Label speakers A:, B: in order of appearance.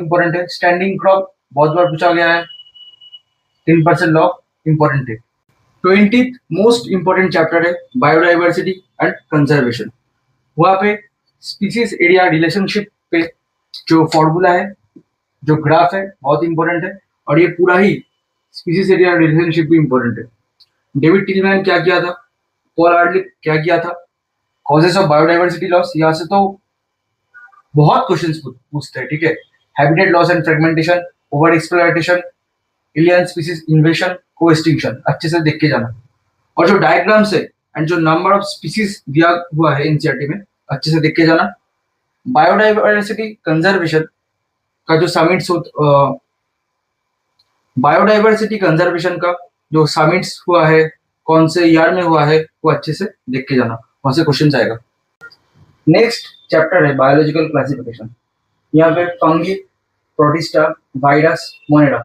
A: Important है। Standing crop बहुत बार पूछा गया है। 10% लॉ इंपॉर्टेंट है। 20th मोस्ट इंपॉर्टेंट चैप्टर है बायोडाइवर्सिटी एंड कंजर्वेशन। वहाँ पे स्पीसीज एरिया रिलेशनशिप पे जो फॉर्मूला है, जो ग्राफ है, बहुत इंपॉर्टेंट है। और ये पूरा ही स्पीसीज एरिया रिलेशनशिप भी इंपॉर्टेंट है। डेविड टिलमैन क्या किया था, पॉल आर्टलिक क्या किया था, कॉजेस ऑफ बायोडाइवर्सिटी लॉस, यहाँ से तो बहुत क्वेश्चंस पूछते हैं। ठीक है, habitat loss and fragmentation, over exploitation, alien species इन्वेशन, को एक्सटिंक्शन, अच्छे से देख के जाना। और जो डायग्राम्स है एंड जो नंबर ऑफ स्पीसीज दिया हुआ है एनसीईआरटी में, अच्छे से देख के जाना। बायोडाइवर्सिटी कंजर्वेशन का जो समिट्स बायोडाइवर्सिटी कंजर्वेशन का जो समिट्स हुआ है, कौन से ईयर में हुआ है, वो अच्छे से देख के जाना, वहां से क्वेश्चन आएगा। नेक्स्ट चैप्टर है बायोलॉजिकल क्लासिफिकेशन। यहाँ पे फंगी, प्रोटिस्टा, वायरस, मोनेडा,